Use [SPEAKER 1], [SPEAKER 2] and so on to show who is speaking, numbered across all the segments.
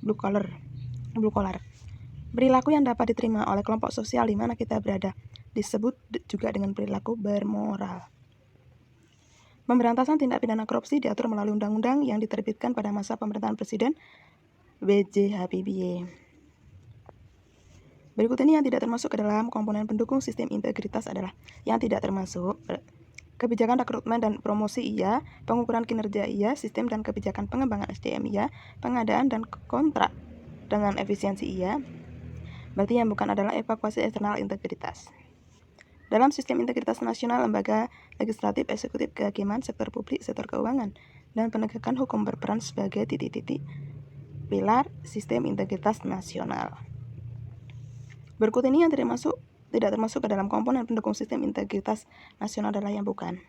[SPEAKER 1] blue collar. Perilaku yang dapat diterima oleh kelompok sosial di mana kita berada disebut juga dengan perilaku bermoral. Pemberantasan tindak pidana korupsi diatur melalui undang-undang yang diterbitkan pada masa pemerintahan Presiden B.J. Habibie. Berikut ini yang tidak termasuk ke dalam komponen pendukung sistem integritas adalah yang tidak termasuk kebijakan rekrutmen dan promosi iya, pengukuran kinerja iya, sistem dan kebijakan pengembangan SDM iya, pengadaan dan kontrak dengan efisiensi iya. Berarti yang bukan adalah evakuasi eksternal integritas. Dalam sistem integritas nasional, lembaga legislatif, eksekutif, kehakiman, sektor publik, sektor keuangan, dan penegakan hukum berperan sebagai titik-titik pilar sistem integritas nasional. Berikut ini yang tidak termasuk ke dalam komponen pendukung sistem integritas nasional adalah yang bukan.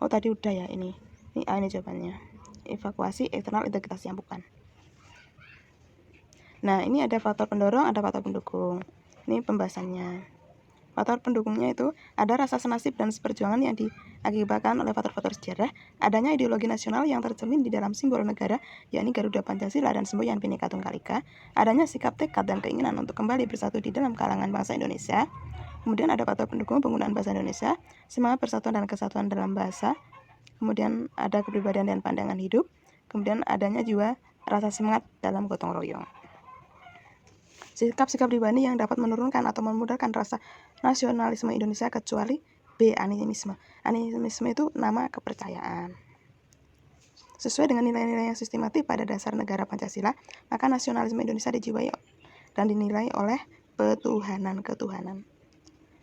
[SPEAKER 1] Oh, tadi udah ya ini. Ini jawabannya. Evakuasi eksternal integritas yang bukan. Nah, ini ada faktor pendorong, ada faktor pendukung. Ini pembahasannya. Faktor pendukungnya itu ada rasa senasib dan seperjuangan yang diakibatkan oleh faktor-faktor sejarah, adanya ideologi nasional yang tercermin di dalam simbol negara, yakni Garuda Pancasila dan semboyan Bhinneka Tunggal Ika, adanya sikap tekad dan keinginan untuk kembali bersatu di dalam kalangan bangsa Indonesia. Kemudian ada faktor pendukung penggunaan bahasa Indonesia, semangat persatuan dan kesatuan dalam bahasa, kemudian ada kepribadian dan pandangan hidup, kemudian adanya juga rasa semangat dalam gotong royong. Sikap-sikap pribadi yang dapat menurunkan atau memudahkan rasa nasionalisme Indonesia kecuali B. Animisme. Animisme itu nama kepercayaan. Sesuai dengan nilai-nilai yang sistematik pada dasar negara Pancasila, maka nasionalisme Indonesia dijiwai dan dinilai oleh ketuhanan.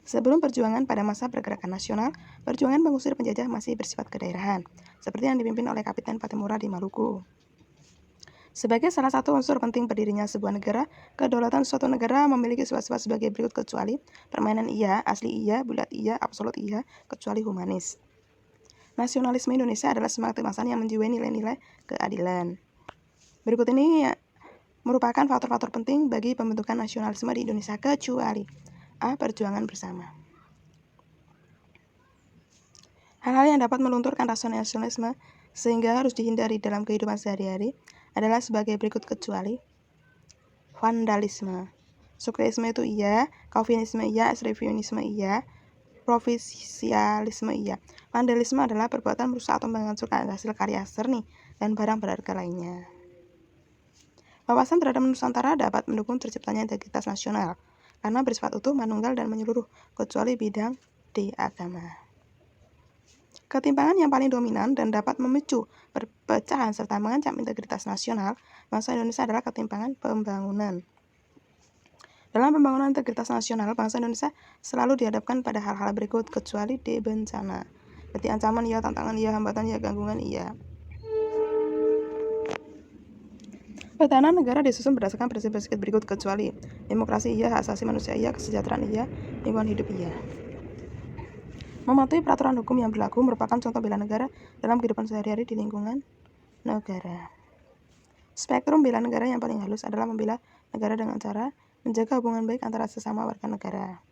[SPEAKER 1] Sebelum perjuangan pada masa pergerakan nasional, perjuangan mengusir penjajah masih bersifat kedaerahan, seperti yang dipimpin oleh Kapiten Pattimura di Maluku. Sebagai salah satu unsur penting berdirinya sebuah negara, kedaulatan suatu negara memiliki sifat-sifat sebagai berikut kecuali permainan iya, asli iya, bulat iya, absolut iya, kecuali humanis. Nasionalisme Indonesia adalah semangat kebangsaan yang menjiwai nilai-nilai keadilan. Berikut ini merupakan faktor-faktor penting bagi pembentukan nasionalisme di Indonesia kecuali A. Perjuangan bersama. Hal-hal yang dapat melunturkan rasa nasionalisme sehingga harus dihindari dalam kehidupan sehari-hari adalah sebagai berikut kecuali vandalisme. Sukeisme itu iya, Calvinisme iya, Revisionisme iya, Provinsialisme iya. Vandalisme adalah perbuatan merusak atau menghancurkan hasil karya seni dan barang berharga lainnya. Wawasan terhadap Nusantara dapat mendukung terciptanya integritas nasional karena bersifat utuh, manunggal, dan menyeluruh kecuali bidang D. Agama. Ketimpangan yang paling dominan dan dapat memicu perpecahan serta mengancam integritas nasional bangsa Indonesia adalah ketimpangan pembangunan. Dalam pembangunan integritas nasional, bangsa Indonesia selalu dihadapkan pada hal-hal berikut kecuali D. Bencana. Berarti ancaman iya, tantangan iya, hambatan iya, gangguan iya. Pertahanan negara disusun berdasarkan prinsip-prinsip berikut kecuali demokrasi iya, hak asasi manusia iya, kesejahteraan iya, lingkungan hidup iya. Mematuhi peraturan hukum yang berlaku merupakan contoh bela negara dalam kehidupan sehari-hari di lingkungan negara. Spektrum bela negara yang paling halus adalah membela negara dengan cara menjaga hubungan baik antara sesama warga negara.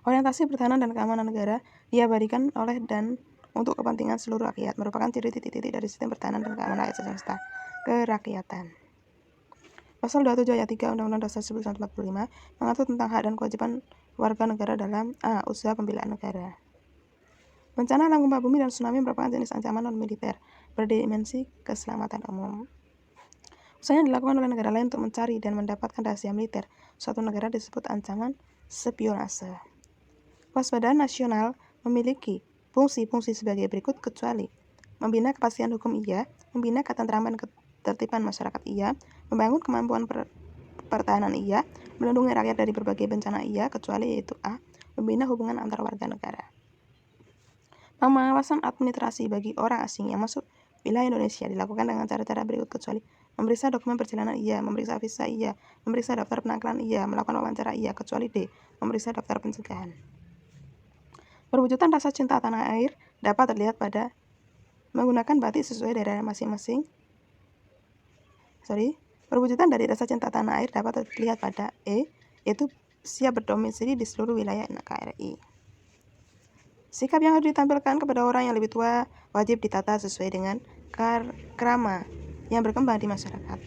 [SPEAKER 1] Orientasi pertahanan dan keamanan negara diabadikan oleh dan untuk kepentingan seluruh rakyat merupakan ciri titik-titik dari sistem pertahanan dan keamanan rakyat semesta kerakyatan. Pasal 27 ayat 3 Undang-Undang Dasar 1945 mengatur tentang hak dan kewajiban warga negara dalam A. Usaha pembelaan negara. Bencana alam gempa bumi dan tsunami merupakan jenis ancaman non-militer berdimensi keselamatan umum. Usaha yang dilakukan oleh negara lain untuk mencari dan mendapatkan rahasia militer suatu negara disebut ancaman spionase. Kewaspadaan nasional memiliki fungsi-fungsi sebagai berikut kecuali membina kepastian hukum iya, membina ketentraman ketertiban masyarakat iya, membangun kemampuan pertahanan iya, melindungi rakyat dari berbagai bencana iya, kecuali yaitu A. Membina hubungan antar warga negara. Pengawasan administrasi bagi orang asing yang masuk wilayah Indonesia dilakukan dengan cara-cara berikut kecuali memeriksa dokumen perjalanan iya, memeriksa visa iya, memeriksa daftar penangkalan iya, melakukan wawancara iya, kecuali D. Memeriksa daftar pencegahan. Perwujudan rasa cinta tanah air dapat terlihat pada menggunakan batik sesuai daerah masing-masing. Perwujudan dari rasa cinta tanah air dapat terlihat pada E, yaitu siap berdomisili di seluruh wilayah NKRI. Sikap yang harus ditampilkan kepada orang yang lebih tua wajib ditata sesuai dengan krama yang berkembang di masyarakat.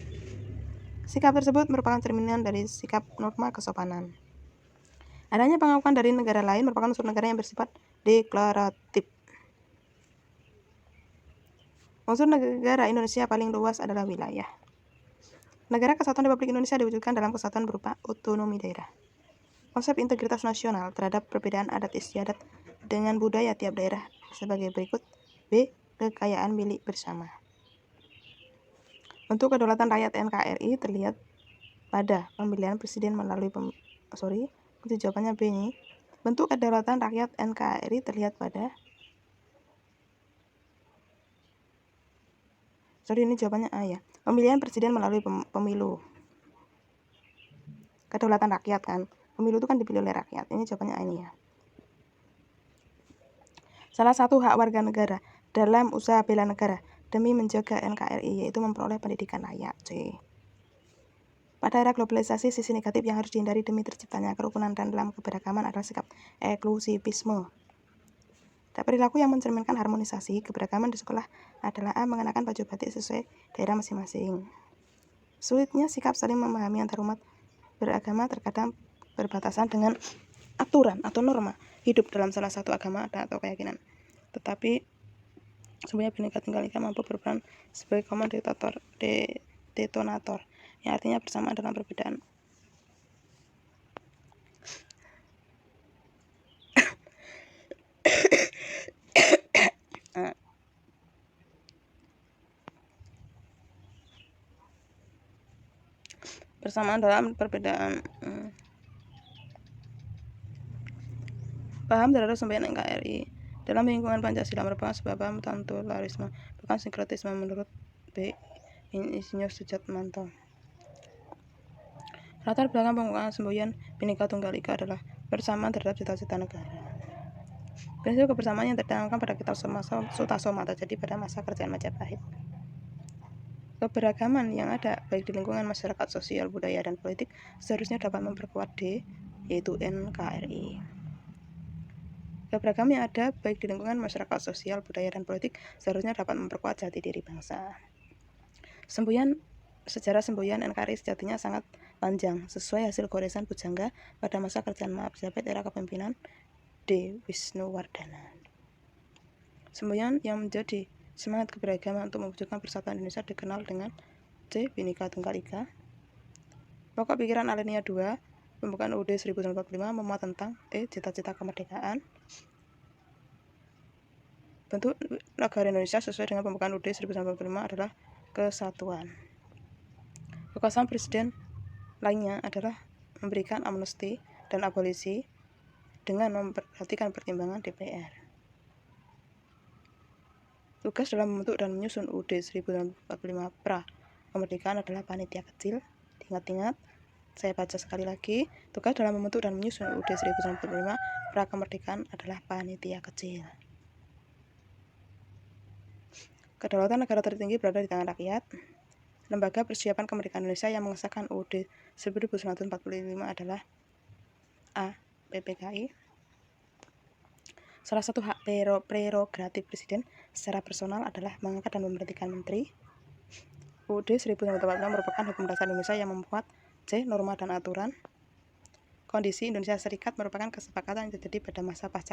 [SPEAKER 1] Sikap tersebut merupakan cerminan dari sikap norma kesopanan. Adanya pengakuan dari negara lain merupakan unsur negara yang bersifat deklaratif. Unsur negara Indonesia paling luas adalah wilayah. Negara Kesatuan Republik Indonesia diwujudkan dalam kesatuan berupa otonomi daerah. Konsep integritas nasional terhadap perbedaan adat istiadat dengan budaya tiap daerah sebagai berikut. B. Kekayaan milik bersama. Bentuk kedaulatan rakyat NKRI terlihat pada pemilihan presiden melalui jawabannya B ini. Bentuk kedaulatan rakyat NKRI terlihat pada ini jawabannya A ya. Pemilihan presiden melalui pemilu. Kedaulatan rakyat kan. Pemilu itu kan dipilih oleh rakyat. Ini jawabannya A ini ya. Salah satu hak warga negara dalam usaha bela negara demi menjaga NKRI yaitu memperoleh pendidikan layak. C. Pada era globalisasi, sisi negatif yang harus dihindari demi terciptanya kerukunan dan dalam keberagaman adalah sikap eksklusivisme. Perilaku yang mencerminkan harmonisasi keberagaman di sekolah adalah A. Mengenakan baju batik sesuai daerah masing-masing. Sulitnya sikap saling memahami antar umat beragama terkadang berbatasan dengan aturan atau norma hidup dalam salah satu agama atau keyakinan. Tetapi sebenarnya Bhinneka Tunggal Ika mampu berperan sebagai common detonator, yang artinya bersamaan dalam perbedaan. Bersamaan dalam perbedaan. Paham terhadap semboyan NKRI dalam lingkungan Pancasila merupakan sebuah paham totalitarianisme, bukan sinkretisme menurut B. Insinyur Sujatmanto. Latar belakang pengukuhan semboyan Bhinneka Tunggal Ika adalah bersamaan terhadap cita-cita negara. Prinsip kebersamaan yang tertanamkan pada kitab Sutasoma terjadi pada masa kerajaan Majapahit. Keberagaman yang ada baik di lingkungan masyarakat, sosial, budaya, dan politik seharusnya dapat memperkuat D, yaitu NKRI. Keberagaman yang ada baik di lingkungan masyarakat, sosial, budaya, dan politik seharusnya dapat memperkuat jati diri bangsa. Sejarah semboyan NKRI sejatinya sangat panjang, sesuai hasil goresan Pujangga pada masa kerajaan Majapahit era kepemimpinan D. Wisnuwardana. Semboyan yang menjadi semangat keberagaman untuk mewujudkan persatuan Indonesia dikenal dengan C. Bhinneka Tunggal Ika. Pokok pikiran alinea 2 pembukaan UUD 1945 memuat tentang cita-cita kemerdekaan. Bentuk negara Indonesia sesuai dengan pembukaan UUD 1945 adalah kesatuan. Kekuasaan presiden lainnya adalah memberikan amnesti dan abolisi dengan memperhatikan pertimbangan DPR. Tugas dalam membentuk dan menyusun UUD 1945 pra kemerdekaan adalah panitia kecil. Ingat-ingat, saya baca sekali lagi. Tugas dalam membentuk dan menyusun UUD 1945 pra kemerdekaan adalah panitia kecil. Kedaulatan negara tertinggi berada di tangan rakyat. Lembaga Persiapan Kemerdekaan Indonesia yang mengesahkan UUD 1945 adalah A. PPKI. Salah satu hak prerogatif presiden secara personal adalah mengangkat dan memberhentikan menteri. UUD 1945 merupakan hukum dasar Indonesia yang membuat C. Norma dan aturan. Kondisi Indonesia Serikat merupakan kesepakatan yang terjadi pada masa pasca